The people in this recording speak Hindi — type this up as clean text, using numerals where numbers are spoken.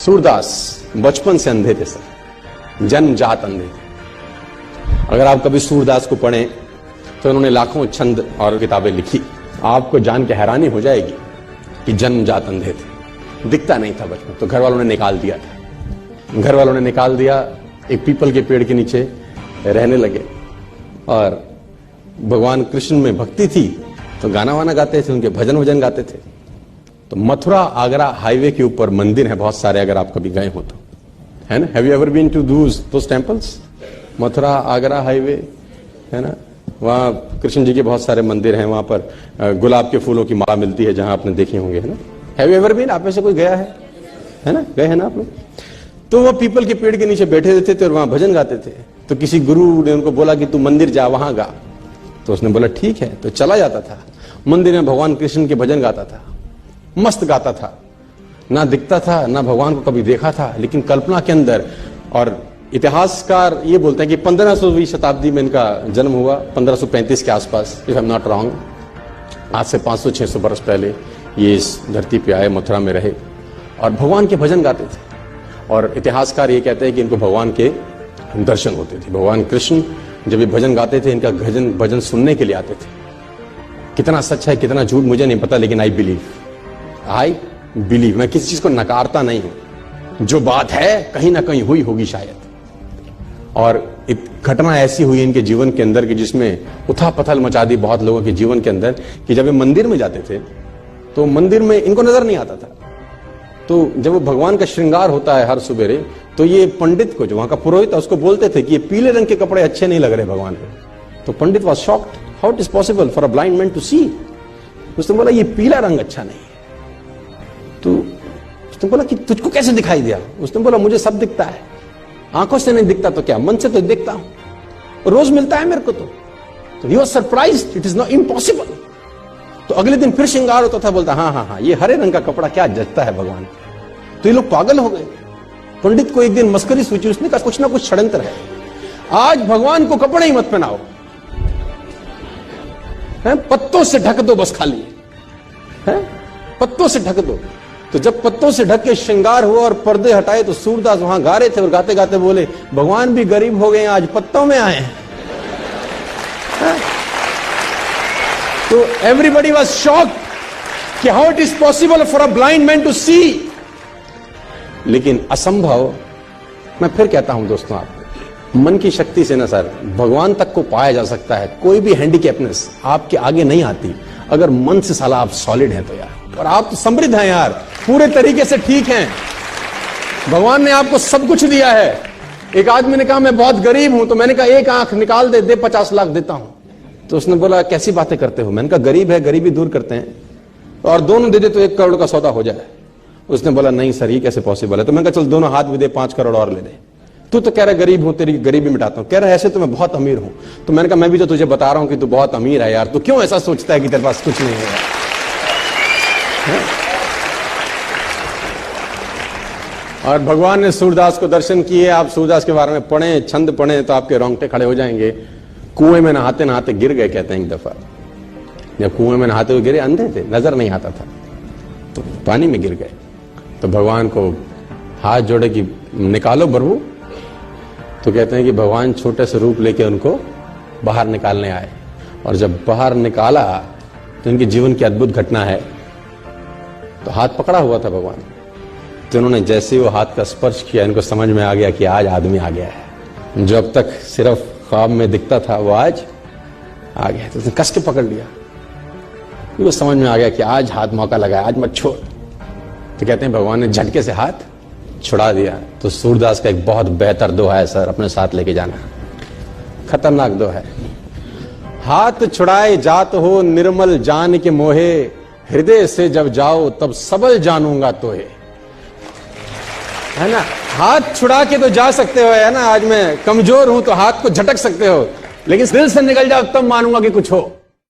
सूरदास बचपन से अंधे थे सर, जन्मजात अंधे थे। अगर आप कभी सूरदास को पढ़ें तो उन्होंने लाखों छंद और किताबें लिखी। आपको जान के हैरानी हो जाएगी कि जन्मजात अंधे थे, दिखता नहीं था बचपन। तो घर वालों ने निकाल दिया था, घर वालों ने निकाल दिया, एक पीपल के पेड़ के नीचे रहने लगे। और भगवान कृष्ण में भक्ति थी तो गाना वाना गाते थे, उनके भजन वजन गाते थे। तो मथुरा आगरा हाईवे के ऊपर मंदिर है बहुत सारे, अगर आप कभी गए हो तो, है ना। Have you ever been to those temples? Mathura Agra highway है ना, वहां कृष्ण जी के बहुत सारे मंदिर हैं। वहां पर गुलाब के फूलों की माला मिलती है, जहां आपने देखे होंगे, है ना। Have you ever been? आप में से कोई गया है ना, गए हैं ना आप लोग? तो वो पीपल के पेड़ के नीचे बैठे रहते थे और वहां भजन गाते थे। तो किसी गुरु ने उनको बोला कि तू मंदिर जा, वहां गा। तो उसने बोला ठीक है। तो चला जाता था मंदिर में, भगवान कृष्ण के भजन गाता था, मस्त गाता था, ना दिखता था, ना भगवान को कभी देखा था, लेकिन कल्पना के अंदर। और इतिहासकार ये बोलते हैं कि 1500वीं शताब्दी में इनका जन्म हुआ, 1535 के आसपास, if I am not wrong. आज से 500-600 वर्ष पहले ये इस धरती पे आए, मथुरा में रहे और भगवान के भजन गाते थे। और इतिहासकार ये कहते हैं कि इनको भगवान के दर्शन होते थे। भगवान कृष्ण जब ये भजन गाते थे, इनका भजन सुनने के लिए आते थे। कितना सच है कितना झूठ मुझे नहीं पता, लेकिन आई बिलीव। मैं किसी चीज को नकारता नहीं हूं, जो बात है कहीं ना कहीं हुई होगी शायद। और घटना ऐसी हुई इनके जीवन के अंदर कि जिसमें उथल पुथल मचा दी बहुत लोगों के जीवन के अंदर, कि जब ये मंदिर में जाते थे तो मंदिर में इनको नजर नहीं आता था। तो जब वो भगवान का श्रृंगार होता है हर सुबेरे, तो ये पंडित को, जो वहां का पुरोहित था, उसको बोलते थे कि ये पीले रंग के कपड़े अच्छे नहीं लग रहे भगवान को। तो pandit was shocked, how it is possible for a blind man to see. उसने बोला ये पीला रंग अच्छा नहीं है। तो उसने बोला कि तुझको कैसे दिखाई दिया? उसने बोला मुझे सब दिखता है, आंखों से नहीं दिखता तो क्या, मन से तो दिखता हूं, रोज मिलता है मेरे को। तो he was surprised, it is not impossible. तो अगले दिन फिर श्रृंगार होता था, बोलता हाँ, ये हरे रंग का कपड़ा क्या जचता है भगवान। तो ये लोग पागल हो गए। पंडित को एक दिन मस्करी सूझी, उसने कहा कुछ ना कुछ षड्यंत्र है, आज भगवान को कपड़े ही मत पहनाओ, पत्तों से ढक दो बस, खाली है पत्तों से ढक दो। तो जब पत्तों से ढक के श्रृंगार हुआ और पर्दे हटाए, तो सूरदास वहां गा रहे थे और गाते गाते बोले भगवान भी गरीब हो गए, आज पत्तों में आए हैं। तो एवरीबडी वाज शॉक्ड कि how it is possible for a blind man to see. लेकिन असंभव, मैं फिर कहता हूं दोस्तों, आपको मन की शक्ति से ना सर भगवान तक को पाया जा सकता है। कोई भी हैंडीकैपनेस आपके आगे नहीं आती अगर मन से साला आप सॉलिड हैं तो यार। और आप तो समृद्ध हैं यार, पूरे तरीके से ठीक हैं, भगवान ने आपको सब कुछ दिया है। एक आदमी ने कहा मैं बहुत गरीब हूं, तो मैंने कहा एक आंख निकाल दे 50 लाख देता हूं। तो उसने बोला कैसी बातें करते हो? मैंने कहा गरीब है, गरीबी दूर करते हैं, और दोनों दे दे तो 1 करोड़ का सौदा हो जाए। उसने बोला नहीं सर, ये कैसे पॉसिबल है? तो मैंने कहा चल दोनों हाथ भी दे, 5 करोड़ और ले दे। तू तो कह रहा गरीब हूं, तेरी गरीबी मिटाता हूं। कह रहा है ऐसे तो मैं बहुत अमीर हूं। तो मैंने कहा मैं भी तो तुझे बता रहा हूं कि तू बहुत अमीर है यार, तू क्यों ऐसा सोचता है कि तेरे पास कुछ नहीं है? और भगवान ने सूरदास को दर्शन किए। आप सूरदास के बारे में पढ़ें, छंद पढ़ें, तो आपके रोंगटे खड़े हो जाएंगे। कुएं में नहाते नहाते गिर गए, कहते हैं एक दफा। जब कुएं में नहाते हुए गिरे, अंधे थे, नजर नहीं आता था, तो पानी में गिर गए। तो भगवान को हाथ जोड़े कि निकालो प्रभु। तो कहते हैं कि भगवान छोटे से रूप लेके उनको बाहर निकालने आए। और जब बाहर निकाला तो इनके जीवन की अद्भुत घटना है। तो हाथ पकड़ा हुआ था भगवान, तो उन्होंने जैसे वो हाथ का स्पर्श किया, इनको समझ में आ गया कि आज आदमी आ गया है। जो अब तक सिर्फ ख्वाब में दिखता था वो आज आ गया। तो उसने कस के पकड़ लिया, वो समझ में आ गया कि आज हाथ मौका लगा है, आज मत छोड़। तो कहते हैं भगवान ने झटके से हाथ छुड़ा दिया। तो सूरदास का एक बहुत बेहतर दोहा है सर, अपने साथ लेके जाना, खतरनाक दोहा है। हाथ छुड़ाए जात हो निर्मल जान के मोहे, हृदय से जब जाओ तब सबल जानूंगा तोहे। है ना, हाथ छुड़ा के तो जा सकते हो, है ना, आज मैं कमजोर हूं तो हाथ को झटक सकते हो, लेकिन दिल से निकल जाओ तब मानूंगा कि कुछ हो।